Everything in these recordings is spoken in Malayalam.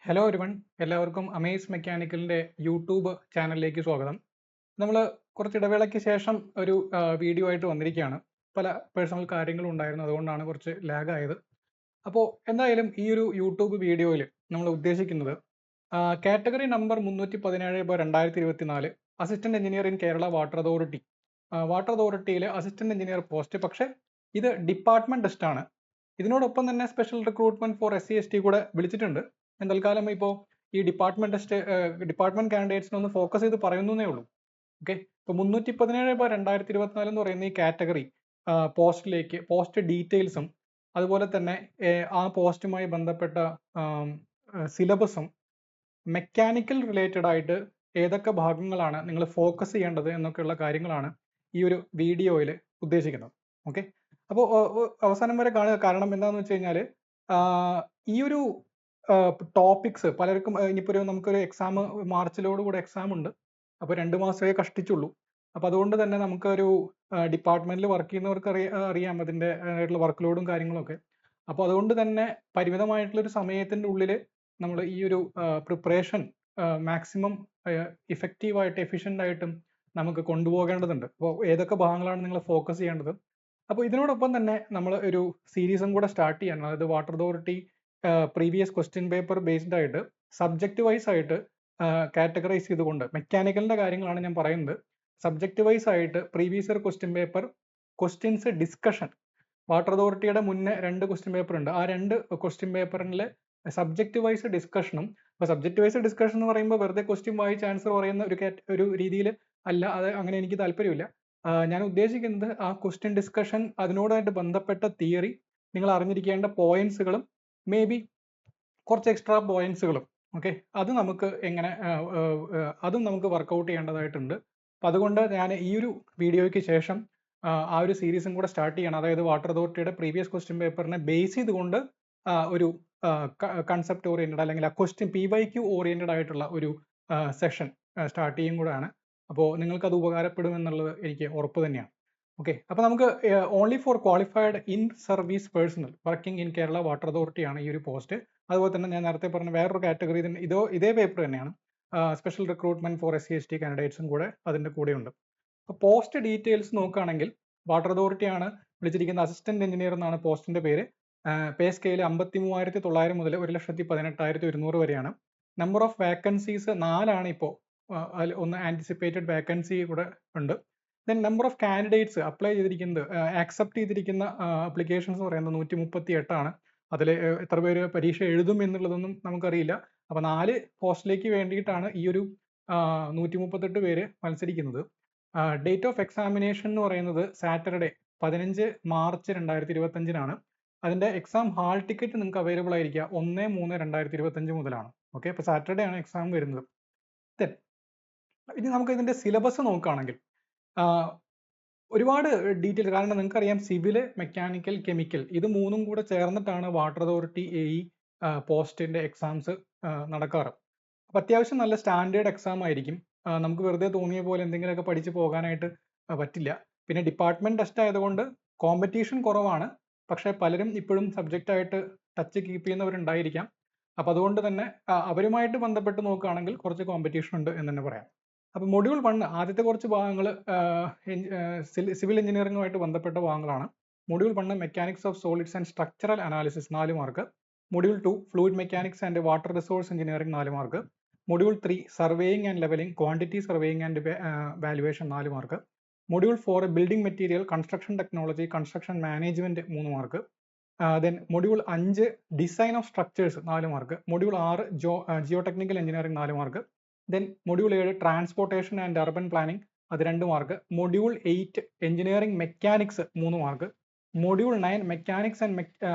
ഹലോ എവരിവൺ, എല്ലാവർക്കും അമേസ് മെക്കാനിക്കലിൻ്റെ യൂട്യൂബ് ചാനലിലേക്ക് സ്വാഗതം. നമ്മൾ കുറച്ച് ഇടവേളയ്ക്ക് ശേഷം ഒരു വീഡിയോ ആയിട്ട് വന്നിരിക്കുകയാണ്. പല പേഴ്സണൽ കാര്യങ്ങളും ഉണ്ടായിരുന്നു, അതുകൊണ്ടാണ് കുറച്ച് ലാഗ് ആയത്. അപ്പോൾ എന്തായാലും ഈ ഒരു യൂട്യൂബ് വീഡിയോയിൽ നമ്മൾ ഉദ്ദേശിക്കുന്നത് category number 317/2024 assistant engineer in Kerala water അതോറിറ്റിയിലെ അസിസ്റ്റന്റ് എഞ്ചിനീയർ പോസ്റ്റ്. പക്ഷേ ഇത് ഡിപ്പാർട്ട്മെന്റ് ടെസ്റ്റ് ആണ്. ഇതിനോടൊപ്പം തന്നെ സ്പെഷ്യൽ റിക്രൂട്ട്മെന്റ് ഫോർ SC/ST കൂടെ വിളിച്ചിട്ടുണ്ട്. തൽക്കാലം ഇപ്പോൾ ഈ ഡിപ്പാർട്ട്മെന്റ് കാൻഡിഡേറ്റ്സിനെ ഒന്ന് ഫോക്കസ് ചെയ്ത് പറയുന്നേ ഉള്ളൂ. ഓക്കെ, ഇപ്പോൾ 317/2024 എന്ന് പറയുന്ന ഈ കാറ്റഗറി പോസ്റ്റ് ഡീറ്റെയിൽസും അതുപോലെ തന്നെ ആ പോസ്റ്റുമായി ബന്ധപ്പെട്ട സിലബസും മെക്കാനിക്കൽ റിലേറ്റഡ് ആയിട്ട് ഏതൊക്കെ ഭാഗങ്ങളാണ് നിങ്ങൾ ഫോക്കസ് ചെയ്യേണ്ടത് എന്നൊക്കെയുള്ള കാര്യങ്ങളാണ് ഈ ഒരു വീഡിയോയിൽ ഉദ്ദേശിക്കുന്നത്. ഓക്കെ, അപ്പോൾ അവസാനം വരെ കാണുക. കാരണം എന്താണെന്ന് വെച്ച് കഴിഞ്ഞാൽ ഈ ഒരു ടോപ്പിക്സ് പലർക്കും ഇനിയിപ്പോൾ നമുക്കൊരു എക്സാം മാർച്ചിലോടുകൂടെ എക്സാം ഉണ്ട്. അപ്പോൾ 2 മാസമേ കഷ്ടിച്ചുള്ളൂ. അപ്പോൾ അതുകൊണ്ട് തന്നെ നമുക്കൊരു ഡിപ്പാർട്ട്മെന്റിൽ വർക്ക് ചെയ്യുന്നവർക്ക് അറിയാം അതിൻ്റെ വർക്ക് ലോഡും കാര്യങ്ങളൊക്കെ. അപ്പോൾ അതുകൊണ്ട് തന്നെ പരിമിതമായിട്ടുള്ളൊരു സമയത്തിൻ്റെ ഉള്ളിൽ നമ്മൾ ഈ ഒരു പ്രിപ്പറേഷൻ മാക്സിമം ഇഫക്റ്റീവായിട്ട് എഫിഷ്യൻ്റ് ആയിട്ടും നമുക്ക് കൊണ്ടുപോകേണ്ടതുണ്ട്. അപ്പോൾ ഏതൊക്കെ ഭാഗങ്ങളാണ് നിങ്ങൾ ഫോക്കസ് ചെയ്യേണ്ടത്. അപ്പോൾ ഇതിനോടൊപ്പം തന്നെ നമ്മൾ ഒരു സീരീസും കൂടെ സ്റ്റാർട്ട് ചെയ്യണം. അതായത് water authority previous question paper based ആയിട്ട് സബ്ജക്റ്റ് വൈസ് ആയിട്ട് കാറ്റഗറൈസ് ചെയ്തുകൊണ്ട് മെക്കാനിക്കലിന്റെ കാര്യങ്ങളാണ് ഞാൻ പറയുന്നത്. സബ്ജക്റ്റ് വൈസ് ആയിട്ട് previous year question paper questions discussion. Water അതോറിറ്റിയുടെ മുന്നേ 2 ക്വസ്റ്റ്യൻ പേപ്പർ ഉണ്ട്. ആ 2 ക്വസ്റ്റ്യൻ പേപ്പറിലെ സബ്ജക്റ്റ് വൈസ് ഡിസ്കഷനും. അപ്പോൾ സബ്ജക്റ്റ് വൈസ് ഡിസ്കഷൻ എന്ന് പറയുമ്പോൾ വെറുതെ ക്വസ്റ്റ്യൻ വായിച്ച് ആൻസർ പറയുന്ന ഒരു രീതിയിൽ അല്ല. അത് അങ്ങനെ എനിക്ക് താല്പര്യമില്ല. ഞാൻ ഉദ്ദേശിക്കുന്നത് ആ ക്വസ്റ്റ്യൻ ഡിസ്കഷൻ, അതിനോടായിട്ട് ബന്ധപ്പെട്ട തിയറി, നിങ്ങൾ അറിഞ്ഞിരിക്കേണ്ട പോയിന്റ്സുകളും മേ ബി കുറച്ച് എക്സ്ട്രാ പോയിന്റ്സുകളും. ഓക്കെ, അത് നമുക്ക് അതും നമുക്ക് വർക്കൗട്ട് ചെയ്യേണ്ടതായിട്ടുണ്ട്. അപ്പം അതുകൊണ്ട് ഞാൻ ഈ ഒരു വീഡിയോയ്ക്ക് ശേഷം ആ ഒരു സീരീസും കൂടെ സ്റ്റാർട്ട് ചെയ്യണം. അതായത് വാട്ടർ അതോറിറ്റിയുടെ പ്രീവിയസ് ക്വസ്റ്റ്യൻ പേപ്പറിനെ ബേസ് ചെയ്തുകൊണ്ട് ഒരു കൺസെപ്റ്റ് ഓറിയന്റഡ് അല്ലെങ്കിൽ ആ ക്വസ്റ്റ്യൻ PYQ ഓറിയന്റഡ് ആയിട്ടുള്ള ഒരു സെഷൻ സ്റ്റാർട്ട് ചെയ്യും കൂടെയാണ്. അപ്പോൾ നിങ്ങൾക്ക് അത് ഉപകാരപ്പെടുമെന്നുള്ളത് എനിക്ക് ഉറപ്പ് തന്നെയാണ്. ഓക്കെ, അപ്പോൾ നമുക്ക് only for qualified in service personnel working in Kerala water authority ആണ് ഈ ഒരു പോസ്റ്റ്. അതുപോലെ തന്നെ ഞാൻ നേരത്തെ പറഞ്ഞ വേറൊരു കാറ്റഗറി ഇതേ പേപ്പർ തന്നെയാണ്. സ്പെഷ്യൽ റിക്രൂട്ട്മെന്റ് ഫോർ SC/ST കാൻഡിഡേറ്റ്സും കൂടെ അതിൻ്റെ കൂടെയുണ്ട്. അപ്പോൾ പോസ്റ്റ് ഡീറ്റെയിൽസ് നോക്കുകയാണെങ്കിൽ വാട്ടർ അതോറിറ്റി ആണ് വിളിച്ചിരിക്കുന്ന അസിസ്റ്റന്റ് എഞ്ചിനീയർ എന്നാണ് പോസ്റ്റിന്റെ പേര്. പേ സ്കെയിൽ 53,900 മുതൽ 1,18,100 വരെയാണ്. നമ്പർ ഓഫ് വാക്കൻസീസ് 4 ഇപ്പോൾ. അതിൽ ഒന്ന് ആന്റിസിപ്പേറ്റഡ് വാക്കൻസി കൂടെ ഉണ്ട്. Then number of candidates apply ചെയ്തിരിക്കുന്നത്, ആക്സെപ്റ്റ് ചെയ്തിരിക്കുന്ന അപ്ലിക്കേഷൻസ് എന്ന് പറയുന്നത് 138 ആണ്. അതിൽ എത്ര പേര് പരീക്ഷ എഴുതും എന്നുള്ളതൊന്നും നമുക്കറിയില്ല. അപ്പോൾ 4 പോസ്റ്റിലേക്ക് വേണ്ടിയിട്ടാണ് ഈ ഒരു 138 പേര് മത്സരിക്കുന്നത്. ഡേറ്റ് ഓഫ് എക്സാമിനേഷൻ എന്ന് പറയുന്നത് സാറ്റർഡേ 15 മാർച്ച് 2025 അതിൻ്റെ എക്സാം ഹാൾ ടിക്കറ്റ് നിങ്ങൾക്ക് അവൈലബിൾ ആയിരിക്കുക 1/3/2025 മുതലാണ്. ഓക്കെ, അപ്പോൾ സാറ്റർഡേ ആണ് എക്സാം വരുന്നത്. ദെൻ ഇനി നമുക്ക് ഇതിൻ്റെ സിലബസ് നോക്കുകയാണെങ്കിൽ ഒരുപാട് ഡീറ്റെയിൽ, കാരണം നിങ്ങൾക്കറിയാം സിവില്, മെക്കാനിക്കൽ, കെമിക്കൽ ഇത് മൂന്നും കൂടെ ചേർന്നിട്ടാണ് വാട്ടർ അതോറിറ്റി AE പോസ്റ്റിന്റെ എക്സാംസ് നടക്കാറ്. അപ്പം അത്യാവശ്യം നല്ല സ്റ്റാൻഡേർഡ് എക്സാം ആയിരിക്കും. നമുക്ക് വെറുതെ തോന്നിയ പോലെ എന്തെങ്കിലുമൊക്കെ പഠിച്ച് പോകാനായിട്ട് പറ്റില്ല. പിന്നെ ഡിപ്പാർട്ട്മെന്റ് ടെസ്റ്റ് ആയതുകൊണ്ട് കോമ്പറ്റീഷൻ കുറവാണ്. പക്ഷേ പലരും ഇപ്പോഴും സബ്ജക്റ്റ് ആയിട്ട് ടച്ച് കീപ്പ് ചെയ്യുന്നവരുണ്ടായിരിക്കാം. അപ്പം അതുകൊണ്ട് തന്നെ അവരുമായിട്ട് ബന്ധപ്പെട്ട് നോക്കുകയാണെങ്കിൽ കുറച്ച് കോമ്പറ്റീഷൻ ഉണ്ട് എന്ന് തന്നെ പറയാം. അപ്പോൾ മൊഡ്യൂൾ 1 ആദ്യത്തെ കുറച്ച് ഭാഗങ്ങൾ സിവിൽ എഞ്ചിനീയറിംഗുമായിട്ട് ബന്ധപ്പെട്ട ഭാഗങ്ങളാണ്. Module 1 mechanics of solids and structural analysis 4 mark. Module 2 fluid mechanics and water resource engineering 4 mark. Module 3 surveying and levelling quantity surveying and valuation 4 mark. Module 4 building material construction technology construction management 3 mark. Then module 5 design of structures 4 mark. Module 6 geotechnical engineering 4 mark. Then module 7 transportation and urban planning അത് 2 mark. Module 8 engineering mechanics 3 mark. Module 9 mechanics and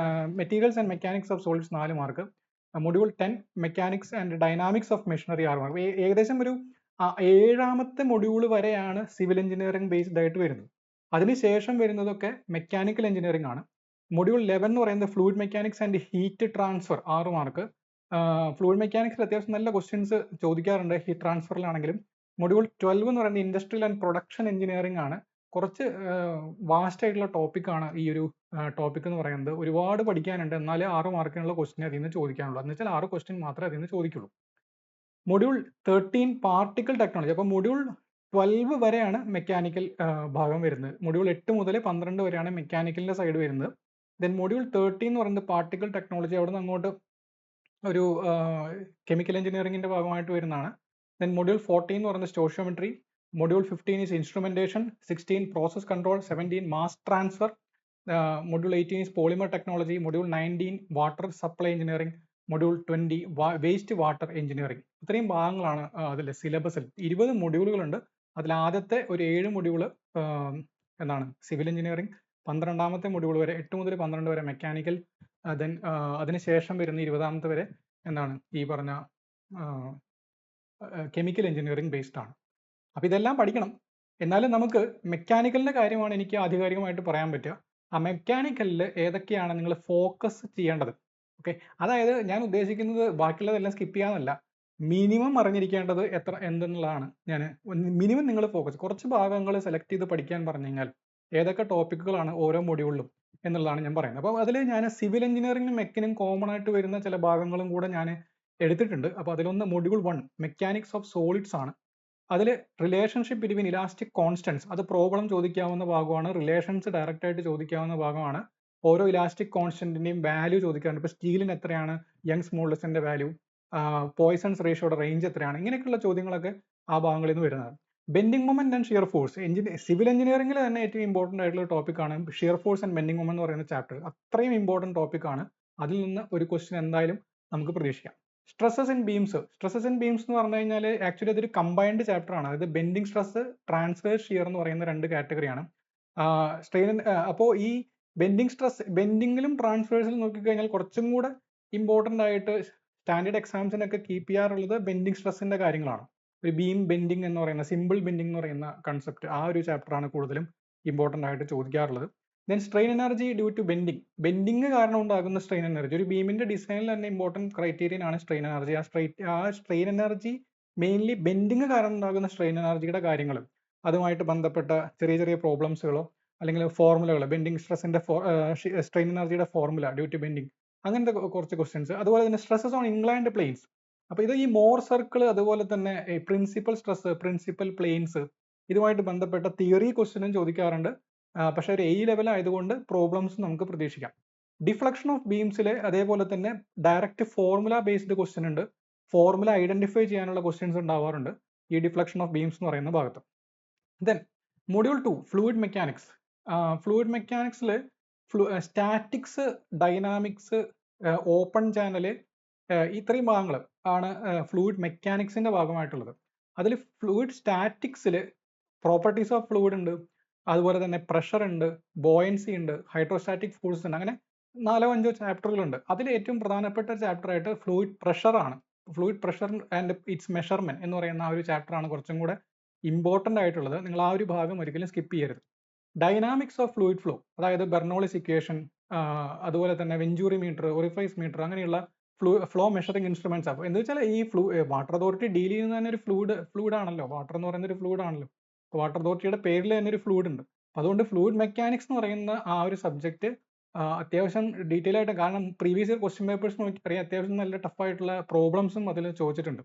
materials and mechanics of solids 4 mark. Module 10 mechanics and dynamics of machinery 6 mark. ഏകദേശം ഒരു 7ാമത്തെ മൊഡ്യൂൾ വരെയാണ് സിവിൽ എഞ്ചിനീയറിംഗ് ബേസ്ഡ് ആയിട്ട് വരുന്നത്. അതിനുശേഷം വരുന്നതൊക്കെ മെക്കാനിക്കൽ എഞ്ചിനീയറിംഗ് ആണ്. മൊഡ്യൂൾ 11 എന്ന് പറയുന്നത് fluid mechanics and heat transfer 6 mark. Fluid മെക്കാനിക്സിൽ അത്യാവശ്യം നല്ല ക്വസ്റ്റ്യൻസ് ചോദിക്കാറുണ്ട് ഹീറ്റ് ട്രാൻസ്ഫറിലാണെങ്കിലും. മൊഡ്യൂൾ 12 എന്ന് പറയുന്നത് ഇൻഡസ്ട്രിയൽ ആൻഡ് പ്രൊഡക്ഷൻ എഞ്ചിനീയറിംഗ് ആണ്. കുറച്ച് വാസ്റ്റ് ആയിട്ടുള്ള ടോപ്പിക്കാണ് ഈ ഒരു ടോപ്പിക് എന്ന് പറയുന്നത്. ഒരുപാട് പഠിക്കാനുണ്ട്, എന്നാലേ 6 മാർക്കിനുള്ള ക്വസ്റ്റ്യൻ അതിൽ നിന്ന് ചോദിക്കാനുള്ളൂ. എന്ന് വെച്ചാൽ 6 ക്വസ്റ്റ്യൻ മാത്രമേ അതിൽ നിന്ന് ചോദിക്കുള്ളൂ. Module 13 particle technology. അപ്പോൾ മൊഡ്യൂൾ 12 വരെയാണ് മെക്കാനിക്കൽ ഭാഗം വരുന്നത്. മൊഡ്യൂൾ 8 മുതൽ 12 വരെയാണ് മെക്കാനിക്കലിന്റെ സൈഡ് വരുന്നത്. ദെൻ മൊഡ്യൂൾ 13 എന്ന് പറയുന്നത് പാർട്ടിക്കിൾ ടെക്നോളജി. അവിടെ നിന്ന് അങ്ങോട്ട് ഒരു കെമിക്കൽ എഞ്ചിനീയറിംഗിന്റെ ഭാഗമായിട്ട് വരുന്നതാണ്. ദെൻ മൊഡ്യൂൾ 14 എന്ന് പറയുന്നത് സ്റ്റോഷിയോമെട്രി. Module 15 is instrumentation, 16 process control, 17 mass transfer, module 18 is polymer technology, module 19 water supply engineering, module 20 waste water engineering. ഇത്രയും ഭാഗങ്ങളാണ് അതിൽ സിലബസിൽ. 20 മൊഡ്യൂളുകളുണ്ട്. അതിൽ ആദ്യത്തെ ഒരു 7 മൊഡ്യൂള് എന്താണ് സിവിൽ എഞ്ചിനീയറിംഗ്, 12ാമത്തെ മൊഡ്യൂൾ വരെ 8 മുതൽ 12 വരെ മെക്കാനിക്കൽ, ദെൻ അതിനുശേഷം വരുന്ന 20ാമത്തെ വരെ എന്താണ് ഈ പറഞ്ഞ കെമിക്കൽ എഞ്ചിനീയറിംഗ് ബേസ്ഡ് ആണ്. അപ്പോൾ ഇതെല്ലാം പഠിക്കണം. എന്നാലും നമുക്ക് മെക്കാനിക്കലിന്റെ കാര്യമാണ് എനിക്ക് ആധികാരികമായിട്ട് പറയാൻ പറ്റുക. ആ മെക്കാനിക്കലിൽ ഏതൊക്കെയാണ് നിങ്ങൾ ഫോക്കസ് ചെയ്യേണ്ടത്. ഓക്കെ, അതായത് ഞാൻ ഉദ്ദേശിക്കുന്നത് ബാക്കിയുള്ളതെല്ലാം സ്കിപ്പ് ചെയ്യാനല്ല, മിനിമം അറിഞ്ഞിരിക്കേണ്ടത് എന്തെന്നുള്ളതാണ്. ഞാൻ മിനിമം നിങ്ങൾ ഫോക്കസ്, കുറച്ച് ഭാഗങ്ങൾ സെലക്ട് ചെയ്ത് പഠിക്കാൻ പറഞ്ഞു കഴിഞ്ഞാൽ ഏതൊക്കെ ടോപ്പിക്കുകളാണ് ഓരോ മൊഡ്യൂളിലും എന്നുള്ളതാണ് ഞാൻ പറയുന്നത്. അപ്പോൾ അതിൽ ഞാൻ സിവിൽ എഞ്ചിനീയറിംഗിനും മെക്കിനും കോമൺ ആയിട്ട് വരുന്ന ചില ഭാഗങ്ങളും കൂടെ ഞാൻ എടുത്തിട്ടുണ്ട്. അപ്പോൾ അതിലൊന്ന് മൊഡ്യൂൾ 1 മെക്കാനിക്സ് ഓഫ് സോളിഡ്സ് ആണ്. അതിൽ റിലേഷൻഷിപ്പ് ബിറ്റ്വീൻ ഇലാസ്റ്റിക് കോൺസ്റ്റൻസ്, അത് പ്രോബ്ലം ചോദിക്കാവുന്ന ഭാഗമാണ്. റിലേഷൻസ് ഡയറക്റ്റ് ആയിട്ട് ചോദിക്കാവുന്ന ഭാഗമാണ്. ഓരോ ഇലാസ്റ്റിക് കോൺസ്റ്റന്റിന്റെയും വാല്യൂ ചോദിക്കാറുണ്ട്. ഇപ്പോൾ സ്റ്റീലിന് എത്രയാണ് യങ്സ് മോഡുലസിന്റെ വാല്യൂ, പോയ്സൺസ് റേഷ്യോയുടെ റേഞ്ച് എത്രയാണ്, ഇങ്ങനെയൊക്കെയുള്ള ചോദ്യങ്ങളൊക്കെ ആ ഭാഗങ്ങളിൽ നിന്ന് വരുന്നത്. Bending moment and shear force, civil എഞ്ചിനീയറിംഗിൽ തന്നെ ഏറ്റവും ഇമ്പോർട്ടന്റ് ആയിട്ടുള്ള ടോപ്പിക്കാണ് shear force and bending moment എന്ന് പറയുന്ന ചാപ്റ്റർ. അത്രയും ഇമ്പോർട്ടന്റ് ടോപ്പിക്കാണ്. അതിൽ നിന്ന് ഒരു ക്വസ്റ്റ്യൻ എന്തായാലും നമുക്ക് പ്രതീക്ഷിക്കാം. Stresses in beams. Stresses in beams എന്ന് പറഞ്ഞു കഴിഞ്ഞാൽ ആക്ച്വലി അതൊരു കമ്പൈൻഡ് ചാപ്റ്റർ ആണ്. അതായത് ബെൻഡിങ് സ്ട്രെസ്, ട്രാൻസ്വേഴ്സ് ഷിയർ എന്ന് പറയുന്ന 2 കാറ്റഗറിയാണ്. സ്ട്രെയിൻ അപ്പോൾ ഈ ബെൻഡിങ് സ്ട്രെസ്, ബെൻഡിങ്ങിലും ട്രാൻസ്വേഴ്സിലും നോക്കിക്കഴിഞ്ഞാൽ കുറച്ചും കൂടെ ഇമ്പോർട്ടന്റ് ആയിട്ട് സ്റ്റാൻഡേർഡ് എക്സാംസിനൊക്കെ കീപ്പ് ചെയ്യാറുള്ളത് ബെൻഡിങ് സ്ട്രെസ്സിന്റെ കാര്യങ്ങളാണ്. ഒരു ബീം ബെൻഡിങ് എന്ന് പറയുന്ന, സിമ്പിൾ ബെൻഡിങ് എന്ന് പറയുന്ന കൺസെപ്റ്റ്, ആ ഒരു ചാപ്റ്ററാണ് കൂടുതലും ഇമ്പോർട്ടന്റ് ആയിട്ട് ചോദിക്കാറുള്ളത്. Then strain energy due to bending, bending കാരണം ഉണ്ടാകുന്ന സ്ട്രെയിൻ എനർജി. ഒരു ബീമിന്റെ ഡിസൈനിൽ തന്നെ ഇമ്പോർട്ടന്റ് ക്രൈറ്റീരിയൻ ആണ് സ്ട്രെയിൻ എനർജി. ആ സ്ട്രെയിൻ എനർജി മെയിൻലി ബെൻഡിങ് കാരണം ഉണ്ടാകുന്ന സ്ട്രെയിൻ എനർജിയുടെ കാര്യങ്ങളും അതുമായിട്ട് ബന്ധപ്പെട്ട ചെറിയ ചെറിയ പ്രോബ്ലംസുകളോ അല്ലെങ്കിൽ ഫോർമുലകൾ, ബെൻഡിങ് സ്ട്രെസ്സിന്റെ സ്ട്രെയിൻ എനർജിയുടെ ഫോർമുല ഡ്യൂ ടു ബെൻഡിങ്, അങ്ങനത്തെ കുറച്ച് ക്വസ്റ്റ്യൻസ്. അതുപോലെ തന്നെ സ്ട്രെസ്സസ് ഓൺ ഇൻക്ലൈൻഡ് പ്ലെയിൻസ്. അപ്പോൾ ഇത് ഈ മോർ സർക്കിൾ, അതുപോലെ തന്നെ പ്രിൻസിപ്പൽ സ്ട്രെസ്, പ്രിൻസിപ്പൽ പ്ലെയിൻസ്, ഇതുമായിട്ട് ബന്ധപ്പെട്ട തിയറി ക്വസ്റ്റ്യനും ചോദിക്കാറുണ്ട്. പക്ഷെ ഒരു A ലെവൽ ആയതുകൊണ്ട് പ്രോബ്ലംസ് നമുക്ക് പ്രതീക്ഷിക്കാം. ഡിഫ്ലക്ഷൻ ഓഫ് ബീംസിൽ അതേപോലെ തന്നെ ഡയറക്റ്റ് ഫോർമുല ബേസ്ഡ് ക്വസ്റ്റ്യൻ ഉണ്ട്. ഫോർമുല ഐഡന്റിഫൈ ചെയ്യാനുള്ള ക്വസ്റ്റ്യൻസ് ഉണ്ടാവാറുണ്ട് ഈ ഡിഫ്ലക്ഷൻ ഓഫ് ബീംസ് എന്ന് പറയുന്ന ഭാഗത്ത്. Then module 2 fluid mechanics. Fluid മെക്കാനിക്സിൽ സ്റ്റാറ്റിക്സ്, ഡൈനാമിക്സ്, ഓപ്പൺ ചാനല്, ഇത്രയും ഭാഗങ്ങൾ ആണ് ഫ്ലൂയിഡ് മെക്കാനിക്സിന്റെ ഭാഗമായിട്ടുള്ളത്. അതിൽ ഫ്ലൂയിഡ് സ്റ്റാറ്റിക്സിൽ പ്രോപ്പർട്ടീസ് ഓഫ് ഫ്ലൂയിഡ് ഉണ്ട്, അതുപോലെ തന്നെ പ്രഷർ ഉണ്ട്, ബോയൻസി ഉണ്ട്, ഹൈഡ്രോസ്റ്റാറ്റിക് ഫോഴ്സസ് ഉണ്ട്. അങ്ങനെ 4-5 ചാപ്റ്ററുകളുണ്ട്. അതിൽ ഏറ്റവും പ്രധാനപ്പെട്ട ചാപ്റ്റർ ആയിട്ട് ഫ്ലൂയിഡ് പ്രഷർ ആണ്. Fluid pressure and it's measurement എന്ന് പറയുന്ന ആ ഒരു ചാപ്റ്റർ ആണ് കുറച്ചും കൂടെ ഇമ്പോർട്ടന്റ് ആയിട്ടുള്ളത്. നിങ്ങൾ ആ ഒരു ഭാഗം ഒരിക്കലും സ്കിപ്പ് ചെയ്യരുത്. ഡൈനാമിക്സ് ഓഫ് ഫ്ലൂയിഡ് ഫ്ലോ, അതായത് ബെർണോളിസ് ഇക്വേഷൻ, അതുപോലെ തന്നെ വെഞ്ചൂറി മീറ്റർ, ഒറിഫൈസ് മീറ്റർ, അങ്ങനെയുള്ള ഫ്ലോ മെഷറിംഗ് ഇൻസ്ട്രുമെന്റ്സ്. അപ്പോൾ എന്താ വെച്ചാൽ ഈ വാട്ടർ അതോറിറ്റി ഡീൽ ചെയ്യുന്ന തന്നെ ഒരു ഫ്ലൂയിഡ് ആണല്ലോ. വാട്ടർ എന്ന് പറയുന്ന ഒരു ഫ്ലൂയിഡ് ആണല്ലോ. വാട്ടർ അതോറിറ്റിയുടെ പേരിൽ തന്നെ ഒരു ഫ്ലൂയിഡ് ഉണ്ട്. അതുകൊണ്ട് ഫ്ലൂയിഡ് മെക്കാനിക്സ് എന്ന് പറയുന്ന ആ ഒരു സബ്ജക്ട് അത്യാവശ്യം ഡീറ്റെയിൽ ആയിട്ട്, കാരണം പ്രീവിയസ് ഇയർ ക്വസ്റ്റ്യൻ പേപ്പേഴ്സ് നോക്കി അറിയാം, അത്യാവശ്യം നല്ല ടഫ് ആയിട്ടുള്ള പ്രോബ്ലംസും അതിൽ ചോദിച്ചിട്ടുണ്ട്.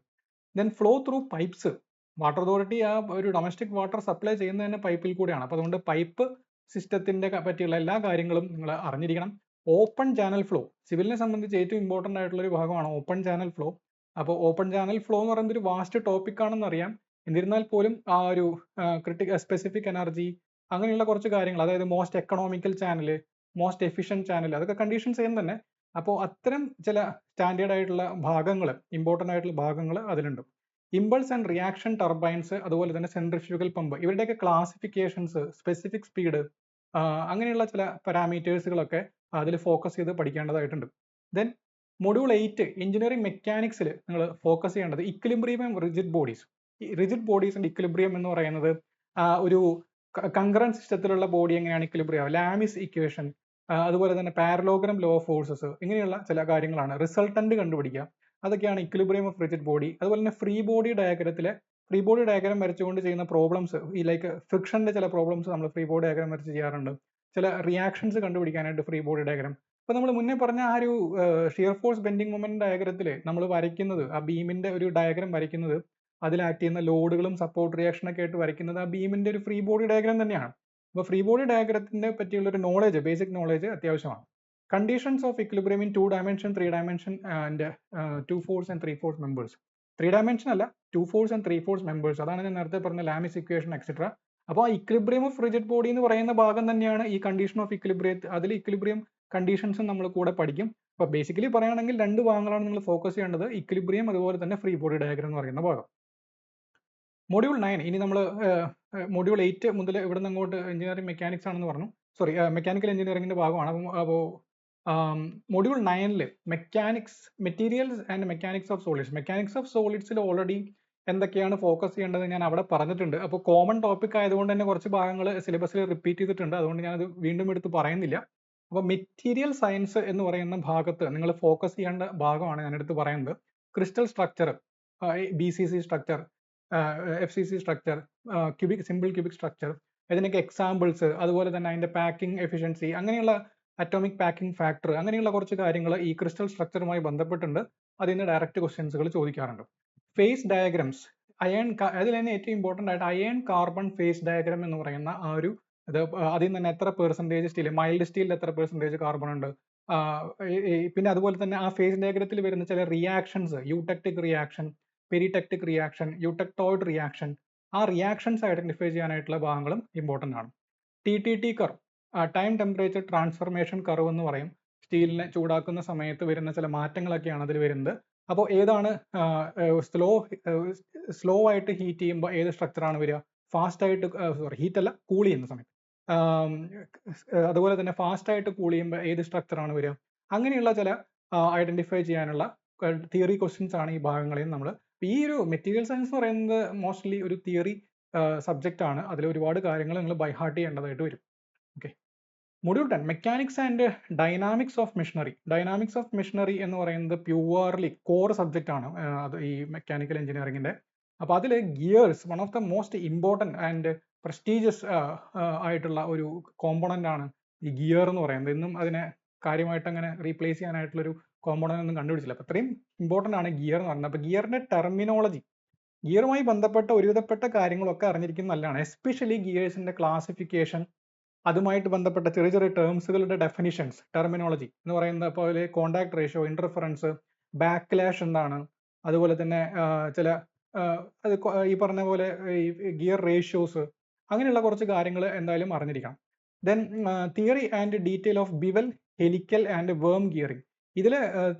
Then flow through pipes. Water authority ആ ഒരു ഡൊമസ്റ്റിക് വാട്ടർ സപ്ലൈ ചെയ്യുന്നത് തന്നെ പൈപ്പിൽ കൂടെയാണ്. അപ്പോൾ അതുകൊണ്ട് പൈപ്പ് സിസ്റ്റത്തിന്റെ പറ്റിയുള്ള എല്ലാ കാര്യങ്ങളും നിങ്ങൾ അറിഞ്ഞിരിക്കണം. ഓപ്പൺ ചാനൽ ഫ്ലോ, സിവിലിനെ സംബന്ധിച്ച് ഏറ്റവും ഇമ്പോർട്ടന്റ് ആയിട്ടുള്ള ഒരു ഭാഗമാണ് ഓപ്പൺ ചാനൽ ഫ്ലോ. അപ്പോൾ ഓപ്പൺ ചാനൽ ഫ്ലോ എന്ന് പറയുന്നത് ഒരു വാസ്റ്റ് ടോപ്പിക് ആണെന്ന് അറിയാം. എന്നിരുന്നാൽ പോലും ആ ഒരു സ്പെസിഫിക് എനർജി, അങ്ങനെയുള്ള കുറച്ച് കാര്യങ്ങൾ, അതായത് most economical channel, most efficient channel, അതൊക്കെ കണ്ടീഷൻ സെയിം തന്നെ. അപ്പോൾ അത്തരം ചില സ്റ്റാൻഡേർഡ് ആയിട്ടുള്ള ഭാഗങ്ങൾ, ഇമ്പോർട്ടന്റ് ആയിട്ടുള്ള ഭാഗങ്ങൾ അതിലുണ്ട്. ഇമ്പൾസ് ആൻഡ് റിയാക്ഷൻ ടർബൈൻസ്, അതുപോലെ തന്നെ സെൻട്രിഫ്യൂഗൽ പമ്പ്, ഇവരുടെയൊക്കെ ക്ലാസിഫിക്കേഷൻസ്, സ്പെസിഫിക് സ്പീഡ്, അങ്ങനെയുള്ള ചില പാരാമീറ്റേഴ്സുകളൊക്കെ അതിൽ ഫോക്കസ് ചെയ്ത് പഠിക്കേണ്ടതായിട്ടുണ്ട്. ദെൻ മൊഡ്യൂൾ 8 എഞ്ചിനീയറിംഗ് മെക്കാനിക്സിൽ നിങ്ങൾ ഫോക്കസ് ചെയ്യേണ്ടത് equilibrium, rigid bodies. Rigid bodies and equilibrium എന്ന് പറയുന്നത് ഒരു കൺകറന്റ് സിസ്റ്റത്തിലുള്ള ബോഡി എങ്ങനെയാണ് ഇക്വിലിബ്രിയം, ലാമിസ് ഇക്വേഷൻ, അതുപോലെ തന്നെ പാരലോഗ്രാം ലോ ഓഫ് ഫോഴ്സസ്, ഇങ്ങനെയുള്ള ചില കാര്യങ്ങളാണ്. റിസൾട്ടന്റ് കണ്ടുപിടിക്കുക, അതൊക്കെയാണ് ഇക്വിലിബ്രിയം ഓഫ് റിജിഡ് ബോഡി. അതുപോലെ തന്നെ ഫ്രീ ബോഡി ഡയഗ്രത്തിലെ ഫ്രീ ബോഡി ഡയഗ്രാം വരച്ചുകൊണ്ട് ചെയ്യുന്ന പ്രോബ്ലംസ് ഈ ലൈക്ക് ഫ്രിക്ഷന്റെ ചില പ്രോബ്ലംസ് നമ്മൾ ഫ്രീ ബോഡി ഡയഗ്രാം വരച്ച് ചെയ്യാറുണ്ട്. ചില റിയാക്ഷൻസ് കണ്ടുപിടിക്കാനായിട്ട് ഫ്രീ ബോഡി ഡയഗ്രാം. അപ്പോൾ നമ്മൾ മുന്നേ പറഞ്ഞ ആ ഒരു ഷിയർ ഫോഴ്സ് ബെൻഡിങ് മൊമെന്റ് ഡയഗ്രത്തിൽ നമ്മൾ വരയ്ക്കുന്നത്, ആ ബീമിന്റെ ഒരു ഡയഗ്രാം വരയ്ക്കുന്നത്, അതിൽ ആക്ട് ചെയ്യുന്ന ലോഡുകളും സപ്പോർട്ട് റിയാക്ഷനൊക്കെ ആയിട്ട് വരയ്ക്കുന്നത് ആ ബീമിന്റെ ഒരു ഫ്രീ ബോഡി ഡയഗ്രാം തന്നെയാണ്. അപ്പോൾ ഫ്രീ ബോഡി ഡയഗ്രത്തിന്റെ പറ്റിയുള്ള ഒരു നോളേജ്, ബേസിക് നോളേജ് അത്യാവശ്യമാണ്. Conditions of equilibrium in 2 dimension, 3 dimension and 2 force and 3 force members. 3 dimension അല്ല, 2 force and 3 force members. അതാണ് ഞാൻ നേരത്തെ പറഞ്ഞ ലാമിസ് ഇക്വേഷൻ എക്സെട്ര. അപ്പോൾ ഇക്വിലിബ്രിയം ഓഫ് റിജിഡ് ബോഡി എന്ന് പറയുന്ന ഭാഗം തന്നെയാണ് ഈ കണ്ടീഷൻ ഓഫ് ഇക്വിലിബ്രിയം. അതിൽ ഇക്വിലിബ്രിയം കണ്ടീഷൻസും നമ്മൾ കൂടെ പഠിക്കും. അപ്പോൾ ബേസിക്കലി പറയുകയാണെങ്കിൽ രണ്ട് ഭാഗങ്ങളാണ് നിങ്ങൾ ഫോക്കസ് ചെയ്യേണ്ടത്, ഇക്വിലിബ്രിയം അതുപോലെ തന്നെ ഫ്രീ ബോഡി ഡയഗ്രം എന്ന് പറയുന്ന ഭാഗം. മൊഡ്യൂൾ 9, ഇനി നമ്മൾ മൊഡ്യൂൾ 8 മുതൽ ഇവിടെ നിന്ന് അങ്ങോട്ട് എഞ്ചിനീയറിംഗ് മെക്കാനിക്സ് ആണെന്ന് പറഞ്ഞു, സോറി മെക്കാനിക്കൽ എഞ്ചിനീയറിംഗിന്റെ ഭാഗമാണ്. അപ്പോൾ module 9 mechanics, materials and mechanics of solids. Mechanics of സോളിഡ്സിൽ ഓൾറെഡി എന്തൊക്കെയാണ് ഫോക്കസ് ചെയ്യേണ്ടത് ഞാൻ അവിടെ പറഞ്ഞിട്ടുണ്ട്. അപ്പോൾ കോമൺ ടോപ്പിക് ആയതുകൊണ്ട് തന്നെ കുറച്ച് ഭാഗങ്ങൾ സിലബസിൽ റിപ്പീറ്റ് ചെയ്തിട്ടുണ്ട്, അതുകൊണ്ട് ഞാനത് വീണ്ടും എടുത്ത് പറയുന്നില്ല. അപ്പോൾ മെറ്റീരിയൽ സയൻസ് എന്ന് പറയുന്ന ഭാഗത്ത് നിങ്ങൾ ഫോക്കസ് ചെയ്യേണ്ട ഭാഗമാണ് ഞാൻ എടുത്ത് പറയുന്നത്. Crystal structure, BCC structure, FCC structure, simple cubic structure, ഇതിനൊക്കെ എക്സാമ്പിൾസ്, അതുപോലെ തന്നെ അതിന്റെ പാക്കിംഗ് എഫിഷ്യൻസി, അങ്ങനെയുള്ള അറ്റോമിക് പാക്കിംഗ് ഫാക്ടർ, അങ്ങനെയുള്ള കുറച്ച് കാര്യങ്ങൾ ഈ ക്രിസ്റ്റൽ സ്ട്രക്ചറുമായി ബന്ധപ്പെട്ടുണ്ട്. അതിൽ നിന്ന് ഡയറക്റ്റ് ക്വസ്റ്റ്യൻസുകൾ ചോദിക്കാറുണ്ട്. ഫേസ് ഡയഗ്രംസ്, അതിൽ തന്നെ ഏറ്റവും ഇമ്പോർട്ടൻ്റ് ആയിട്ട് അയൺ കാർബൺ ഫേസ് ഡയഗ്രാം എന്ന് പറയുന്ന ആ ഒരു അതിൽ നിന്ന് തന്നെ എത്ര പെർസെൻറ്റേജ് സ്റ്റീൽ, മൈൽഡ് സ്റ്റീലിൽ എത്ര പെർസെൻറ്റേജ് കാർബൺ ഉണ്ട്, പിന്നെ അതുപോലെ തന്നെ ആ ഫേസ് ഡയഗ്രത്തിൽ വരുന്ന ചില റിയാക്ഷൻസ്, യൂടെക്റ്റിക് റിയാക്ഷൻ, പെരിടെക്റ്റിക് റിയാക്ഷൻ, യൂടെക്ടോയിഡ് റിയാക്ഷൻ, ആ റിയാക്ഷൻസ് ഐഡന്റിഫൈ ചെയ്യാനായിട്ടുള്ള ഭാഗങ്ങളും ഇമ്പോർട്ടൻ്റ് ആണ്. TTT curve, time temperature transformation curve എന്ന് പറയും. സ്റ്റീലിനെ ചൂടാക്കുന്ന സമയത്ത് വരുന്ന ചില മാറ്റങ്ങളൊക്കെയാണ് അതിൽ വരുന്നത്. അപ്പോൾ ഏതാണ് സ്ലോ ആയിട്ട് ഹീറ്റ് ചെയ്യുമ്പോൾ ഏത് സ്ട്രക്ചറാണ് വരിക, ഫാസ്റ്റ് ആയിട്ട് ഹീറ്റ് അല്ല കൂൾ ചെയ്യുന്ന സമയത്ത്, അതുപോലെ തന്നെ ഫാസ്റ്റ് ആയിട്ട് കൂൾ ചെയ്യുമ്പോൾ ഏത് സ്ട്രക്ചറാണ് വരിക, അങ്ങനെയുള്ള ചില ഐഡന്റിഫൈ ചെയ്യാനുള്ള തിയറി ക്വസ്റ്റ്യൻസ് ആണ് ഈ ഭാഗങ്ങളിൽ നമ്മൾ. ഈ ഒരു മെറ്റീരിയൽ സയൻസ് എന്ന് പറയുന്നത് മോസ്റ്റ്ലി ഒരു തിയറി സബ്ജക്റ്റ് ആണ്. അതിൽ ഒരുപാട് കാര്യങ്ങൾ നിങ്ങൾ ബൈ ഹാർട്ട് ചെയ്യേണ്ടതായിട്ട് വരും. Okay, module 10 mechanics and dynamics of machinery. Dynamics of machinery എന്ന് പറയുന്നത് പ്യുവർലി കോർ സബ്ജക്റ്റ് ആണ് അത് ഈ മെക്കാനിക്കൽ എഞ്ചിനീയറിംഗിന്റെ. അപ്പോൾ അതിൽ gears one of the most important and prestigious ആയിട്ടുള്ള ഒരു കോമ്പോണന്റ് ആണ് ഈ ഗിയർ എന്ന് പറയുന്നത്. ഇന്നും അതിനെ കാര്യമായിട്ട് അങ്ങനെ റീപ്ലേസ് ചെയ്യാനായിട്ടുള്ളൊരു കോമ്പോണന്റ് ഒന്നും കണ്ടുപിടിച്ചില്ല. അപ്പോൾ അത്രയും ഇമ്പോർട്ടൻ്റ് ആണ് ഗിയർ എന്ന് പറയുന്നത്. അപ്പോൾ ഗിയറിന്റെ ടെർമിനോളജി, ഗിയറുമായി ബന്ധപ്പെട്ട ഒരുവിധപ്പെട്ട കാര്യങ്ങളൊക്കെ അറിഞ്ഞിരിക്കുന്നത് നല്ലതാണ്. എസ്പെഷ്യലി ഗിയേഴ്സിന്റെ ക്ലാസിഫിക്കേഷൻ, അതുമായിട്ട് ബന്ധപ്പെട്ട ചെറിയ ചെറിയ ടേംസുകളുടെ ഡെഫിനിഷൻസ്, ടെർമിനോളജി എന്ന് പറയുന്നത് പോലെ കോണ്ടാക്ട് റേഷ്യോ, ഇന്റർഫറൻസ്, ബാക്ക്ലാഷ് എന്താണ്, അതുപോലെ തന്നെ ചില അത് ഈ പറഞ്ഞ പോലെ ഈ ഗിയർ റേഷ്യോസ്, അങ്ങനെയുള്ള കുറച്ച് കാര്യങ്ങൾ എന്തായാലും അറിഞ്ഞിരിക്കണം. Then theory and detail of bevel, helical and വേം ഗിയറിംഗ്. ഇതിൽ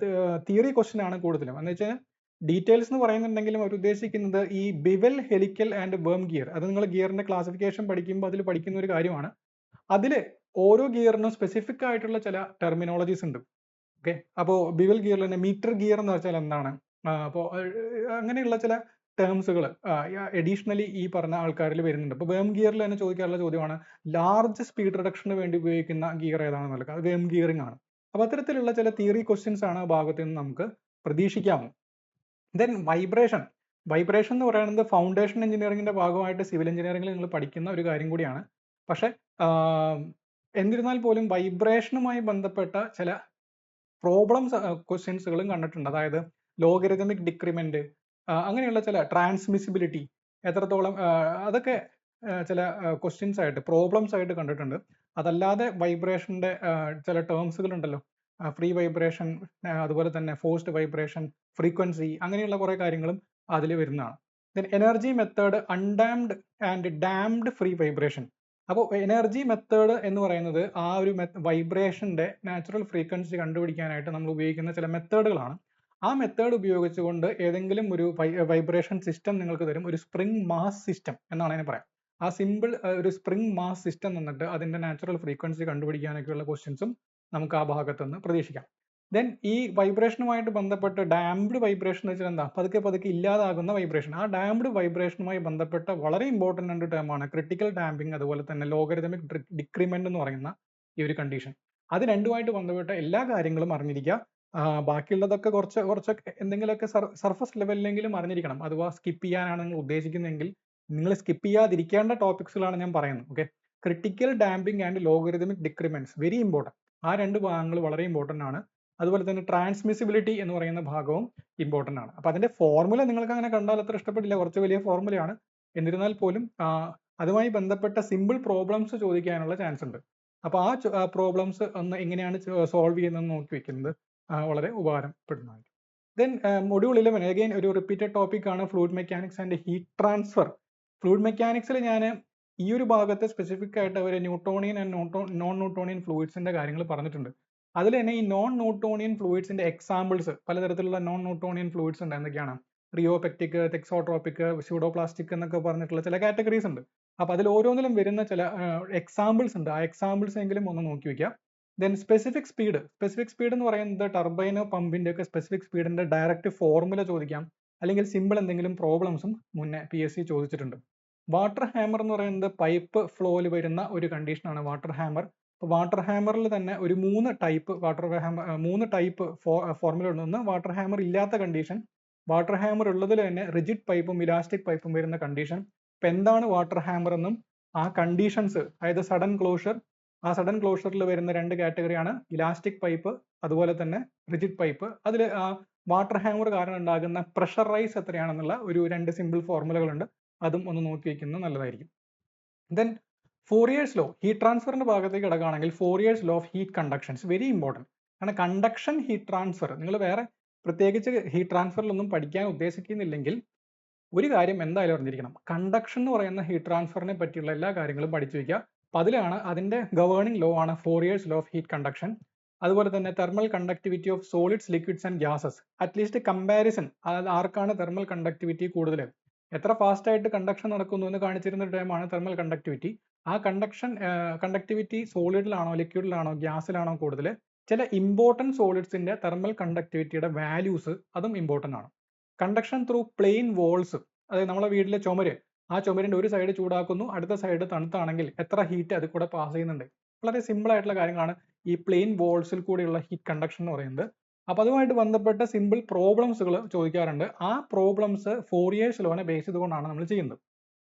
തിയറി ക്വസ്റ്റ്യൻ ആണ് കൂടുതലും. എന്ന് വെച്ചാൽ ഡീറ്റെയിൽസ് എന്ന് പറയുന്നുണ്ടെങ്കിലും അവർ ഉദ്ദേശിക്കുന്നത് ഈ ബിവൽ, ഹെലിക്കൽ ആൻഡ് വേം ഗിയർ, അത് നിങ്ങൾ ഗിയറിന്റെ ക്ലാസിഫിക്കേഷൻ പഠിക്കുമ്പോൾ അതിൽ പഠിക്കുന്ന ഒരു കാര്യമാണ്. അതിൽ ഓരോ ഗിയറിനും സ്പെസിഫിക് ആയിട്ടുള്ള ചില ടെർമിനോളജീസ് ഉണ്ട്. ഓക്കെ, അപ്പോൾ ബിവൽ ഗിയറിൽ തന്നെ മീറ്റർ ഗിയർ എന്ന് വെച്ചാൽ എന്താണ്, അപ്പോൾ അങ്ങനെയുള്ള ചില ടേംസുകൾ അഡീഷണലി ഈ പറഞ്ഞ ആൾക്കാരിൽ വരുന്നുണ്ട്. ഇപ്പോൾ വേം ഗിയറിൽ തന്നെ ചോദിക്കാറുള്ള ചോദ്യമാണ് ലാർജ് സ്പീഡ് റിഡക്ഷന് വേണ്ടി ഉപയോഗിക്കുന്ന ഗിയർ ഏതാണെന്നുള്ളത്, അത് വേം ഗിയറിംഗ് ആണ്. അപ്പോൾ അത്തരത്തിലുള്ള ചില തിയറി ക്വസ്റ്റ്യൻസ് ആണ് ആ ഭാഗത്ത് നിന്ന് നമുക്ക് പ്രതീക്ഷിക്കാമോ. Then vibration. വൈബ്രേഷൻ എന്ന് പറയുന്നത് ഫൗണ്ടേഷൻ എഞ്ചിനീയറിംഗിന്റെ ഭാഗമായിട്ട് സിവിൽ എഞ്ചിനീയറിംഗിൽ നിങ്ങൾ പഠിക്കുന്ന ഒരു കാര്യം കൂടിയാണ്. പക്ഷെ എന്നിരുന്നാൽ പോലും വൈബ്രേഷനുമായി ബന്ധപ്പെട്ട ചില പ്രോബ്ലംസ് ക്വസ്റ്റ്യൻസുകളും കണ്ടിട്ടുണ്ട്. അതായത് ലോഗരിതമിക് ഡിക്രിമെന്റ്, അങ്ങനെയുള്ള ചില ട്രാൻസ്മിസിബിലിറ്റി എത്രത്തോളം, അതൊക്കെ ചില ക്വസ്റ്റ്യൻസ് ആയിട്ട് പ്രോബ്ലംസ് ആയിട്ട് കണ്ടിട്ടുണ്ട്. അതല്ലാതെ വൈബ്രേഷന്റെ ചില ടേംസുകൾ ഉണ്ടല്ലോ, ഫ്രീ വൈബ്രേഷൻ, അതുപോലെ തന്നെ ഫോഴ്സ്ഡ് വൈബ്രേഷൻ, ഫ്രീക്വൻസി, അങ്ങനെയുള്ള കുറെ കാര്യങ്ങളും അതിൽ വരുന്നതാണ്. Then energy method, undamped and damned free vibration. അപ്പോൾ എനർജി മെത്തേഡ് എന്ന് പറയുന്നത് ആ ഒരു വൈബ്രേഷന്റെ നാച്ചുറൽ ഫ്രീക്വൻസി കണ്ടുപിടിക്കാനായിട്ട് നമ്മൾ ഉപയോഗിക്കുന്ന ചില മെത്തേഡുകളാണ്. ആ മെത്തേഡ് ഉപയോഗിച്ചുകൊണ്ട് ഏതെങ്കിലും ഒരു വൈബ്രേഷൻ സിസ്റ്റം നിങ്ങൾക്ക് തരും, ഒരു സ്പ്രിംഗ് മാസ് സിസ്റ്റം എന്നാണ് അതിനെ പറയാം. ആ സിമ്പിൾ ഒരു സ്പ്രിംഗ് മാസ് സിസ്റ്റം തന്നിട്ട് അതിന്റെ നാച്ചുറൽ ഫ്രീക്വൻസി കണ്ടുപിടിക്കാനൊക്കെയുള്ള ക്വസ്റ്റ്യൻസും നമുക്ക് ആ ഭാഗത്ത് നിന്ന് പ്രതീക്ഷിക്കാം. ദെൻ ഈ വൈബ്രേഷനുമായിട്ട് ബന്ധപ്പെട്ട് ഡാംഡ് വൈബ്രേഷൻ എന്ന് വെച്ചാൽ എന്താ, പതുക്കെ പതുക്കെ ഇല്ലാതാകുന്ന വൈബ്രേഷൻ. ആ ഡാംഡ് വൈബ്രേഷനുമായി ബന്ധപ്പെട്ട വളരെ ഇമ്പോർട്ടൻ്റ് രണ്ട് ടേമാണ് ക്രിട്ടിക്കൽ ഡാമ്പിംഗ്, അതുപോലെ തന്നെ ലോഗരിതമിക് ഡിക്രിമെന്റ് എന്ന് പറയുന്ന ഈ ഒരു കണ്ടീഷൻ. അത് രണ്ടുമായിട്ട് ബന്ധപ്പെട്ട എല്ലാ കാര്യങ്ങളും അറിഞ്ഞിരിക്കുക. ബാക്കിയുള്ളതൊക്കെ കുറച്ചൊക്കെ എന്തെങ്കിലുമൊക്കെ സർഫസ് ലെവലിലെങ്കിലും അറിഞ്ഞിരിക്കണം. അഥവാ സ്കിപ്പ് ചെയ്യാനാണ് നിങ്ങൾ ഉദ്ദേശിക്കുന്നതെങ്കിൽ നിങ്ങൾ സ്കിപ്പ് ചെയ്യാതിരിക്കേണ്ട ടോപ്പിക്സുകളാണ് ഞാൻ പറയുന്നത്. Okay, critical damping and logarithmic decrements very important. ആ രണ്ട് ഭാഗങ്ങൾ വളരെ ഇമ്പോർട്ടൻ്റ് ആണ്. അതുപോലെ തന്നെ ട്രാൻസ്മിസിബിലിറ്റി എന്ന് പറയുന്ന ഭാഗവും ഇമ്പോർട്ടൻ്റ് ആണ്. അപ്പോൾ അതിന്റെ ഫോർമുല നിങ്ങൾക്ക് അങ്ങനെ കണ്ടാൽ അത്ര ഇഷ്ടപ്പെട്ടില്ല, കുറച്ച് വലിയ ഫോർമുലയാണ്. എന്നിരുന്നാൽ പോലും അതുമായി ബന്ധപ്പെട്ട സിമ്പിൾ പ്രോബ്ലംസ് ചോദിക്കാനുള്ള ചാൻസ് ഉണ്ട്. അപ്പോൾ ആ പ്രോബ്ലംസ് ഒന്ന് എങ്ങനെയാണ് സോൾവ് ചെയ്യുന്നത് നോക്കി വെക്കുന്നത് വളരെ ഉപകാരപ്പെടുന്നതായിരിക്കും. ദെൻ മൊഡ്യൂൾ 11 അഗൈൻ ഒരു റിപ്പീറ്റഡ് ടോപ്പിക് ആണ് fluid mechanics and heat transfer. Fluid മെക്കാനിക്സിൽ ഞാൻ ഈ ഒരു ഭാഗത്ത് സ്പെസിഫിക് ആയിട്ട് ഒരു ന്യൂട്ടോണിയൻ ആൻഡ് നോൺ ന്യൂട്ടോണിയൻ ഫ്ലൂയിഡ്സിന്റെ കാര്യങ്ങൾ പറഞ്ഞിട്ടുണ്ട്. അതിൽ തന്നെ ഈ നോൺ ന്യൂട്ടോണിയൻ ഫ്ലൂയിഡ്സിന്റെ എക്സാമ്പിൾസ്, പലതരത്തിലുള്ള നോൺ ന്യൂട്ടോണിയൻ ഫ്ലൂയിഡ്സ് ഉണ്ട്. എന്തൊക്കെയാണ്? റിയോപെക്റ്റിക്, തെക്സോട്രോപിക്, സ്യൂഡോപ്ലാസ്റ്റിക് എന്നൊക്കെ പറഞ്ഞിട്ടുള്ള ചില കാറ്റഗറീസ് ഉണ്ട്. അപ്പൊ അതിൽ ഓരോന്നിലും വരുന്ന ചില എക്സാമ്പിൾസ് ഉണ്ട്. ആ എക്സാമ്പിൾസ് എങ്കിലും ഒന്ന് നോക്കി വെക്കുക. ദെൻ സ്പെസിഫിക് സ്പീഡ് എന്ന് പറയുന്നത് ടർബൈനോ പമ്പിന്റെ ഒക്കെ സ്പെസിഫിക് സ്പീഡിന്റെ ഡയറക്റ്റ് ഫോർമുല ചോദിക്കാം, അല്ലെങ്കിൽ സിമ്പിൾ എന്തെങ്കിലും പ്രോബ്ലംസും മുന്നേ PSC ചോദിച്ചിട്ടുണ്ട്. വാട്ടർ ഹാമർ എന്ന് പറയുന്നത് പൈപ്പ് ഫ്ലോയിൽ വരുന്ന ഒരു കണ്ടീഷനാണ് വാട്ടർ ഹാമർ. അപ്പോൾ വാട്ടർ ഹാമറിൽ തന്നെ ഒരു മൂന്ന് ടൈപ്പ് ഫോർമുല ഉണ്ട്. ഒന്ന് വാട്ടർ ഹാമർ ഇല്ലാത്ത കണ്ടീഷൻ, വാട്ടർ ഹാമർ ഉള്ളതിൽ തന്നെ റിജിഡ് പൈപ്പും ഇലാസ്റ്റിക് പൈപ്പും വരുന്ന കണ്ടീഷൻ. ഇപ്പൊ എന്താണ് വാട്ടർ ഹാമർ എന്നും ആ കണ്ടീഷൻസ്, അതായത് സഡൻ ക്ലോഷർ, ആ സഡൻ ക്ലോഷറിൽ വരുന്ന രണ്ട് കാറ്റഗറിയാണ് ഇലാസ്റ്റിക് പൈപ്പ് അതുപോലെ തന്നെ റിജിഡ് പൈപ്പ്. അതിൽ വാട്ടർ ഹാമർ കാരണം ഉണ്ടാകുന്ന പ്രഷർ റൈസ് എത്രയാണെന്നുള്ള ഒരു രണ്ട് സിമ്പിൾ ഫോർമുലകളുണ്ട്. അതും ഒന്ന് നോക്കി വെക്കുന്നത് നല്ലതായിരിക്കും. ദെൻ ഫോറിയേഴ്സ് ലോ, ഹീറ്റ് ട്രാൻസ്ഫറിന്റെ ഭാഗത്തേക്ക് കിടക്കുകയാണെങ്കിൽ Fourier's law of heat conductions very important. കാരണം കണ്ടക്ഷൻ ഹീറ്റ് ട്രാൻസ്ഫർ നിങ്ങൾ വേറെ പ്രത്യേകിച്ച് ഹീറ്റ് ട്രാൻസ്ഫറിലൊന്നും പഠിക്കാൻ ഉദ്ദേശിക്കുന്നില്ലെങ്കിൽ ഒരു കാര്യം എന്തായാലും അറിഞ്ഞിരിക്കണം. കണ്ടക്ഷൻ എന്ന് പറയുന്ന ഹീറ്റ് ട്രാൻസ്ഫറിനെ പറ്റിയുള്ള എല്ലാ കാര്യങ്ങളും പഠിച്ചു വയ്ക്കുക. അപ്പൊ അതിലാണ് അതിന്റെ ഗവേണിംഗ് ലോ ആണ് ഫോറിയേഴ്സ് ലോ ഓഫ് ഹീറ്റ് കണ്ടക്ഷൻ. അതുപോലെ തന്നെ thermal conductivity of solids, liquids and gases. At least comparison, ആർക്കാണ് തെർമൽ കണ്ടക്ടിവിറ്റി കൂടുതൽ, എത്ര ഫാസ്റ്റ് ആയിട്ട് കണ്ടക്ഷൻ നടക്കുന്നു എന്ന് കാണിച്ചിരുന്ന ടൈമാണ് തെർമൽ കണ്ടക്ടിവിറ്റി. ആ കണ്ടക്ടിവിറ്റി സോളിഡിലാണോ ലിക്വിഡിലാണോ ഗ്യാസിലാണോ കൂടുതൽ? ചില ഇമ്പോർട്ടൻറ്റ് സോളിഡ്സിന്റെ തെർമൽ കണ്ടക്ടിവിറ്റിയുടെ വാല്യൂസ് അതും ഇമ്പോർട്ടൻ്റ് ആണ്. കണ്ടക്ഷൻ ത്രൂ പ്ലെയിൻ വോൾസ്, അതായത് നമ്മളെ വീട്ടിലെ ചുമര്, ആ ചുമരിന്റെ ഒരു സൈഡ് ചൂടാക്കുന്നു, അടുത്ത സൈഡ് തണുത്താണെങ്കിൽ എത്ര ഹീറ്റ് അതിൽ കൂടെ പാസ് ചെയ്യുന്നുണ്ട്. വളരെ സിമ്പിൾ ആയിട്ടുള്ള കാര്യങ്ങളാണ് ഈ പ്ലെയിൻ വോൾസിൽ കൂടെയുള്ള ഹീറ്റ് കണ്ടക്ഷൻ എന്ന് പറയുന്നത്. അപ്പൊ അതുമായിട്ട് ബന്ധപ്പെട്ട സിമ്പിൾ പ്രോബ്ലംസുകൾ ചോദിക്കാറുണ്ട്. ആ പ്രോബ്ലംസ് ഫോറിയേഴ്സ് ലോനെ ബേസ് ചെയ്തുകൊണ്ടാണ് നമ്മൾ ചെയ്യുന്നത്.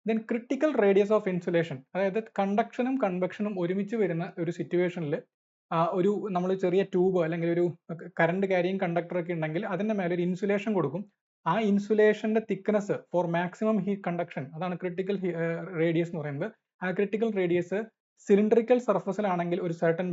Then critical radius of insulation, അതായത് കണ്ടക്ഷനും കൺവെക്ഷനും ഒരുമിച്ച് വരുന്ന ഒരു സിറ്റുവേഷനിൽ ഒരു നമ്മൾ ചെറിയ ട്യൂബ് അല്ലെങ്കിൽ ഒരു കറണ്ട് ക്യാരിയിങ് കണ്ടക്ടർ ഒക്കെ ഉണ്ടെങ്കിൽ അതിന്റെ മേലെ ഒരു ഇൻസുലേഷൻ കൊടുക്കും. ആ ഇൻസുലേഷന്റെ thickness for maximum heat conduction, അതാണ് ക്രിട്ടിക്കൽ റേഡിയസ് എന്ന് പറയുന്നത്. ആ ക്രിട്ടിക്കൽ റേഡിയസ് സിലിണ്ടറിക്കൽ സർഫസിലാണെങ്കിൽ ഒരു സർട്ടൻ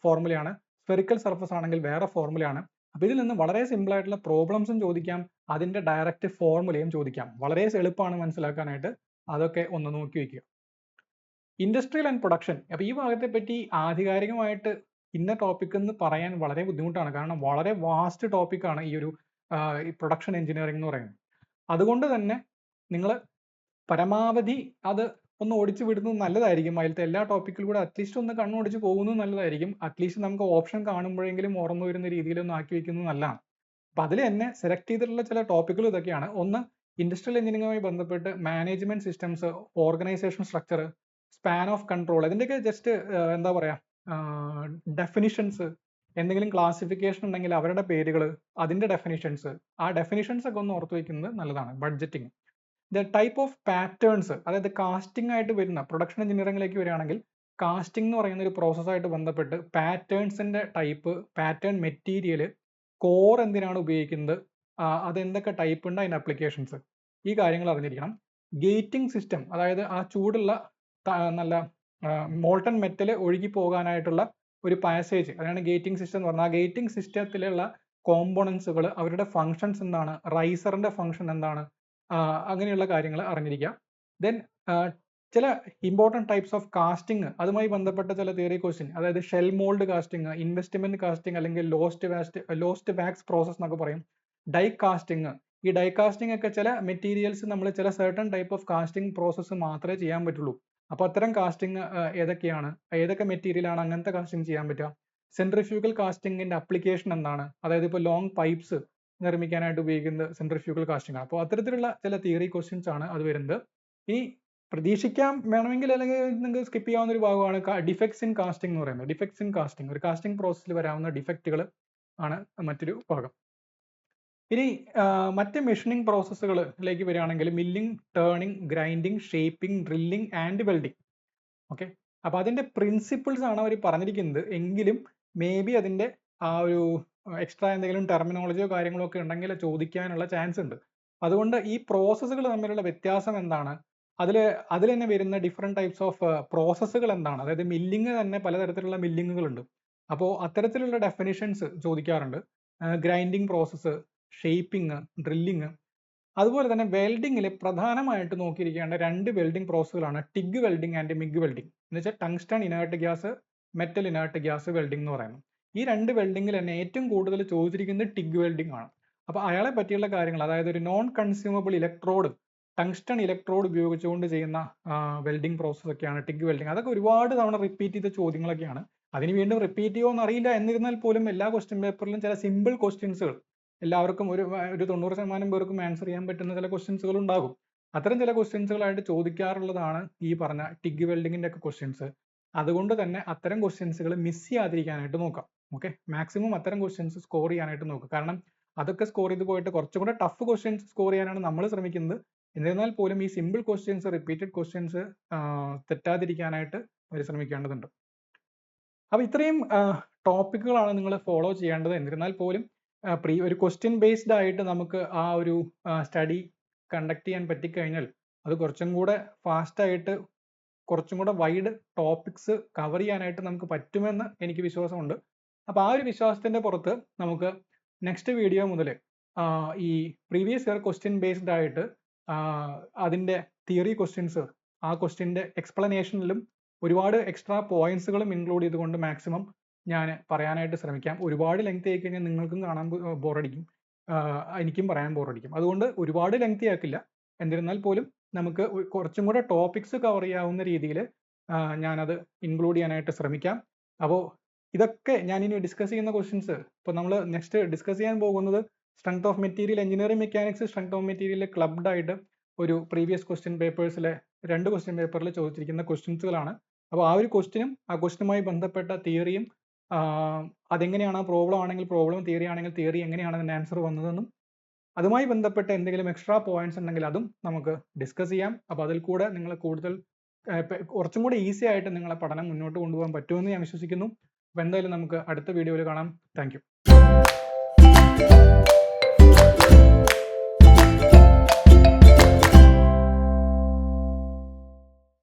ഫോർമുലയാണ്, സ്ഫെറിക്കൽ സർഫസ് ആണെങ്കിൽ വേറെ ഫോർമുലയാണ്. അപ്പൊ ഇതിൽ നിന്ന് വളരെ സിമ്പിൾ ആയിട്ടുള്ള പ്രോബ്ലംസും ചോദിക്കാം, അതിന്റെ ഡയറക്റ്റ് ഫോർമുലയും ചോദിക്കാം. വളരെ എളുപ്പമാണ് മനസ്സിലാക്കാനായിട്ട്. അതൊക്കെ ഒന്ന് നോക്കി വെക്കുക. ഇൻഡസ്ട്രിയൽ ആൻഡ് പ്രൊഡക്ഷൻ, അപ്പൊ ഈ ഭാഗത്തെ പറ്റി ആധികാരികമായിട്ട് ഇന്ന ടോപ്പിക് എന്ന് പറയാൻ വളരെ ബുദ്ധിമുട്ടാണ്. കാരണം വളരെ വാസ്റ്റ് ടോപ്പിക്കാണ് ഈ ഒരു പ്രൊഡക്ഷൻ എഞ്ചിനീയറിംഗ് എന്ന് പറയുന്നത്. അതുകൊണ്ട് തന്നെ നിങ്ങൾ പരമാവധി അത് ഒന്ന് ഓടിച്ചു വിടുന്നത് നല്ലതായിരിക്കും. അതിലത്തെ എല്ലാ ടോപ്പിക്കിലും കൂടെ അറ്റ്ലീസ്റ്റ് ഒന്ന് കണ്ണോടിച്ച് പോകുന്നത് നല്ലതായിരിക്കും. അറ്റ്ലീസ്റ്റ് നമുക്ക് ഓപ്ഷൻ കാണുമ്പോഴെങ്കിലും ഓർമ്മ വരുന്ന രീതിയിലൊന്നും ആക്കി വെക്കുന്നത് നല്ലതാണ്. അപ്പൊ അതിൽ തന്നെ സെലക്ട് ചെയ്തിട്ടുള്ള ചില ടോപ്പിക്കുകൾ ഇതൊക്കെയാണ്. ഒന്ന്, ഇൻഡസ്ട്രിയൽ എഞ്ചിനീയറിംഗുമായി ബന്ധപ്പെട്ട് management systems, organisation structure, span of control, ഇതിന്റെയൊക്കെ ജസ്റ്റ് എന്താ പറയാ ഡെഫിനിഷൻസ്, എന്തെങ്കിലും ക്ലാസിഫിക്കേഷൻ ഉണ്ടെങ്കിൽ അവരുടെ പേരുകൾ, അതിന്റെ ഡെഫിനിഷൻസ്, ആ ഡെഫിനിഷൻസ് ഒക്കെ ഒന്ന് ഓർത്ത് വയ്ക്കുന്നത് നല്ലതാണ്. Budgeting, the type of patterns, അതായത് കാസ്റ്റിംഗ് ആയിട്ട് വരുന്ന പ്രൊഡക്ഷൻ എഞ്ചിനീയറിംഗിലേക്ക് വരികയാണെങ്കിൽ കാസ്റ്റിംഗ് എന്ന് പറയുന്ന ഒരു പ്രോസസ്സായിട്ട് ബന്ധപ്പെട്ട് പാറ്റേൺസിന്റെ ടൈപ്പ്, പാറ്റേൺ മെറ്റീരിയൽ, കോർ എന്തിനാണ് ഉപയോഗിക്കുന്നത്, അതെന്തൊക്കെ ടൈപ്പ് ഉണ്ട്, അതിന്റെ അപ്ലിക്കേഷൻസ്, ഈ കാര്യങ്ങൾ അറിഞ്ഞിരിക്കണം. ഗേറ്റിംഗ് സിസ്റ്റം, അതായത് ആ ചൂടുള്ള നല്ല മോൾട്ടൺ മെറ്റൽ ഒഴുകി പോകാനായിട്ടുള്ള ഒരു പാസേജ്, അതാണ് ഗേറ്റിംഗ് സിസ്റ്റം എന്ന് പറഞ്ഞാൽ. ആ ഗേറ്റിംഗ് സിസ്റ്റത്തിലുള്ള കോമ്പോണൻസുകൾ, അവരുടെ ഫങ്ഷൻസ് എന്താണ്, റൈസറിന്റെ ഫങ്ഷൻ എന്താണ്, അങ്ങനെയുള്ള കാര്യങ്ങൾ അറിഞ്ഞിരിക്കുക. ദെൻ ചില ഇമ്പോർട്ടൻറ്റ് ടൈപ്സ് ഓഫ് കാസ്റ്റിംഗ്, അതുമായി ബന്ധപ്പെട്ട ചില തിയറി ക്വസ്റ്റ്യൻ, അതായത് shell mould casting, investment casting, അല്ലെങ്കിൽ ലോസ്റ്റ് വാക്സ് പ്രോസസ് എന്നൊക്കെ പറയും. ഡൈ കാസ്റ്റിംഗ്, ഈ ഡൈ കാസ്റ്റിംഗ് ഒക്കെ ചില മെറ്റീരിയൽസ് നമ്മൾ ചില certain type of casting process മാത്രമേ ചെയ്യാൻ പറ്റുള്ളൂ. അപ്പൊ അത്തരം കാസ്റ്റിംഗ് ഏതൊക്കെയാണ്, ഏതൊക്കെ മെറ്റീരിയൽ ആണ് അങ്ങനത്തെ കാസ്റ്റിംഗ് ചെയ്യാൻ പറ്റുക. സെൻട്രിഫ്യൂഗൽ കാസ്റ്റിംഗിന്റെ അപ്ലിക്കേഷൻ എന്താണ്, അതായത് ഇപ്പോൾ ലോങ് പൈപ്സ് നിർമ്മിക്കാനായിട്ട് ഉപയോഗിക്കുന്നത് സെൻട്രിഫ്യൂഗൽ കാസ്റ്റിംഗ് ആണ്. അപ്പോൾ അത്തരത്തിലുള്ള ചില തിയറി ക്വസ്റ്റ്യൻസ് ആണ് അത് വരുന്നത്. ഈ പ്രതീക്ഷിക്കാം വേണമെങ്കിൽ, അല്ലെങ്കിൽ നിങ്ങൾക്ക് സ്കിപ്പ് ചെയ്യാവുന്ന ഒരു ഭാഗമാണ് ഡിഫക്ട്സ് ഇൻ കാസ്റ്റിംഗ് എന്ന് പറയുന്നത്. ഡിഫക്ട്സ് ഇൻ കാസ്റ്റിംഗ്, ഒരു കാസ്റ്റിംഗ് പ്രോസസ്സിൽ വരാവുന്ന ഡിഫക്റ്റുകൾ, ആണ് മറ്റൊരു ഭാഗം. ഇനി മറ്റ് മെഷീനിങ് പ്രോസസ്സുകളിലേക്ക് വരികയാണെങ്കിൽ milling, turning, grinding, shaping, drilling and welding. Okay, അപ്പോൾ അതിൻ്റെ പ്രിൻസിപ്പിൾസ് ആണ് അവർ പറഞ്ഞിരിക്കുന്നത്. എങ്കിലും മേ ബി അതിൻ്റെ ആ ഒരു എക്സ്ട്രാ എന്തെങ്കിലും ടെർമിനോളജിയോ കാര്യങ്ങളോ ഒക്കെ ഉണ്ടെങ്കിൽ ചോദിക്കാനുള്ള ചാൻസ് ഉണ്ട്. അതുകൊണ്ട് ഈ പ്രോസസ്സുകൾ തമ്മിലുള്ള വ്യത്യാസം എന്താണ്, അതിൽ തന്നെ വരുന്ന ഡിഫറെൻറ്റ് ടൈപ്സ് ഓഫ് പ്രോസസ്സുകൾ എന്താണ്, അതായത് മില്ലിങ് തന്നെ പലതരത്തിലുള്ള മില്ലിങ്ങുകളുണ്ട്. അപ്പോൾ അത്തരത്തിലുള്ള ഡെഫിനിഷൻസ് ചോദിക്കാറുണ്ട്. Grinding process, shaping, drilling. അതുപോലെ തന്നെ വെൽഡിങ്ങിൽ പ്രധാനമായിട്ട് നോക്കിയിരിക്കേണ്ട 2 വെൽഡിംഗ് പ്രോസസ്സുകളാണ് TIG welding and MIG welding. എന്ന് വെച്ചാൽ tungsten inert gas, metal inert gas welding എന്ന് പറയുന്നത്. ഈ 2 വെൽഡിങ്ങിൽ തന്നെ ഏറ്റവും കൂടുതൽ ചോദിച്ചിരിക്കുന്നത് ടിഗ് വെൽഡിംഗ് ആണ്. അപ്പോൾ അയാളെ പറ്റിയുള്ള കാര്യങ്ങൾ, അതായത് ഒരു non consumable electrode, tungsten electrode ഉപയോഗിച്ചുകൊണ്ട് ചെയ്യുന്ന വെൽഡിംഗ് പ്രോസസ്സ് ഒക്കെയാണ് ടിഗ് വെൽഡിംഗ്. അതൊക്കെ ഒരുപാട് തവണ റിപ്പീറ്റ് ചെയ്ത ചോദ്യങ്ങളൊക്കെയാണ്. അതിന് വീണ്ടും റിപ്പീറ്റ് ചെയ്യുമോ എന്നറിയില്ല. എന്നിരുന്നാൽ പോലും എല്ലാ ക്വസ്റ്റ്യൻ പേപ്പറിലും ചില സിമ്പിൾ ക്വസ്റ്റ്യൻസുകൾ എല്ലാവർക്കും ഒരു 90% പേർക്കും ആൻസർ ചെയ്യാൻ പറ്റുന്ന ചില ക്വസ്റ്റ്യൻസുകൾ ഉണ്ടാകും. അത്തരം ചില ക്വസ്റ്റ്യൻസുകളായിട്ട് ചോദിക്കാറുള്ളതാണ് ഈ പറഞ്ഞ ടിഗ് വെൽഡിങ്ങിന്റെ ഒക്കെ ക്വസ്റ്റ്യൻസ്. അതുകൊണ്ട് തന്നെ അത്തരം ക്വസ്റ്റ്യൻസുകൾ മിസ് ചെയ്യാതിരിക്കാനായിട്ട് നോക്കാം. ഓക്കെ, മാക്സിമം അത്തരം ക്വസ്റ്റ്യൻസ് സ്കോർ ചെയ്യാനായിട്ട് നോക്കുക. കാരണം അതൊക്കെ സ്കോർ ചെയ്ത് പോയിട്ട് കുറച്ചും കൂടെ ടഫ് ക്വസ്റ്റ്യൻസ് സ്കോർ ചെയ്യാനാണ് നമ്മൾ ശ്രമിക്കുന്നത്. എന്നിരുന്നാൽ പോലും ഈ സിമ്പിൾ ക്വസ്റ്റ്യൻസ്, റിപ്പീറ്റഡ് ക്വസ്റ്റ്യൻസ് തെറ്റാതിരിക്കാനായിട്ട് അവർ ശ്രമിക്കേണ്ടതുണ്ട്. അപ്പോൾ ഇത്രയും ടോപ്പിക്കുകളാണ് നിങ്ങൾ ഫോളോ ചെയ്യേണ്ടത്. എന്നിരുന്നാൽ പോലും ഒരു ക്വസ്റ്റ്യൻ ബേസ്ഡ് ആയിട്ട് നമുക്ക് ആ ഒരു സ്റ്റഡി കണ്ടക്ട് ചെയ്യാൻ പറ്റിക്കഴിഞ്ഞാൽ അത് കുറച്ചും കൂടെ ഫാസ്റ്റായിട്ട് കുറച്ചും കൂടെ വൈഡ് ടോപ്പിക്സ് കവർ ചെയ്യാനായിട്ട് നമുക്ക് പറ്റുമെന്ന് എനിക്ക് വിശ്വാസമുണ്ട്. അപ്പോൾ ആ ഒരു വിശ്വാസത്തിൻ്റെ പുറത്ത് നമുക്ക് നെക്സ്റ്റ് വീഡിയോ മുതൽ ഈ പ്രീവിയസ് ഇയർ ക്വസ്റ്റ്യൻ ബേസ്ഡ് ആയിട്ട് അതിൻ്റെ തിയറി ക്വസ്റ്റ്യൻസ്, ആ ക്വസ്റ്റ്യൻ്റെ എക്സ്പ്ലനേഷനിലും ഒരുപാട് എക്സ്ട്രാ പോയിന്റ്സുകളും ഇൻക്ലൂഡ് ചെയ്തുകൊണ്ട് മാക്സിമം ഞാൻ പറയാനായിട്ട് ശ്രമിക്കാം. ഒരുപാട് ലെങ്തി ആയി കഴിഞ്ഞാൽ നിങ്ങൾക്കും കാണാൻ ബോറടിക്കും, എനിക്കും പറയാൻ ബോറടിക്കും. അതുകൊണ്ട് ഒരുപാട് ലെങ്തി ആക്കില്ല. എന്നിരുന്നാൽ പോലും നമുക്ക് കുറച്ചും കൂടെ ടോപ്പിക്സ് കവർ ചെയ്യാവുന്ന രീതിയിൽ ഞാനത് ഇൻക്ലൂഡ് ചെയ്യാനായിട്ട് ശ്രമിക്കാം. അപ്പോൾ ഇതൊക്കെ ഞാനിനി ഡിസ്കസ് ചെയ്യുന്ന ക്വസ്റ്റ്യൻസ്, ഇപ്പോൾ നമ്മൾ നെക്സ്റ്റ് ഡിസ്കസ് ചെയ്യാൻ പോകുന്നത് strength of material engineering mechanics, strength of material clubbed ആയിട്ട് ഒരു പ്രീവിയസ് ക്വസ്റ്റ്യൻ പേപ്പേഴ്സിലെ 2 ക്വസ്റ്റ്യൻ പേപ്പറിൽ ചോദിച്ചിരിക്കുന്ന ക്വസ്റ്റ്യൻസുകളാണ്. അപ്പോൾ ആ ഒരു ക്വസ്റ്റ്യനും ആ ക്വസ്റ്റ്യനുമായി ബന്ധപ്പെട്ട തിയറിയും അതെങ്ങനെയാണ്, പ്രോബ്ലം ആണെങ്കിൽ പ്രോബ്ലം, തിയറി ആണെങ്കിൽ തിയറി എങ്ങനെയാണ് അതിൻ്റെ ആൻസർ വന്നതെന്നും അതുമായി ബന്ധപ്പെട്ട എന്തെങ്കിലും എക്സ്ട്രാ പോയിന്റ്സ് ഉണ്ടെങ്കിൽ അതും നമുക്ക് ഡിസ്കസ് ചെയ്യാം. അപ്പോൾ അതിൽ കൂടെ നിങ്ങൾ കൂടുതൽ കുറച്ചും കൂടെ ഈസി ആയിട്ട് നിങ്ങളെ പഠനം മുന്നോട്ട് കൊണ്ടുപോകാൻ പറ്റുമെന്ന് ഞാൻ വിശ്വസിക്കുന്നു. അപ്പോൾ എന്തായാലും നമുക്ക് അടുത്ത വീഡിയോയിൽ കാണാം. Thank you.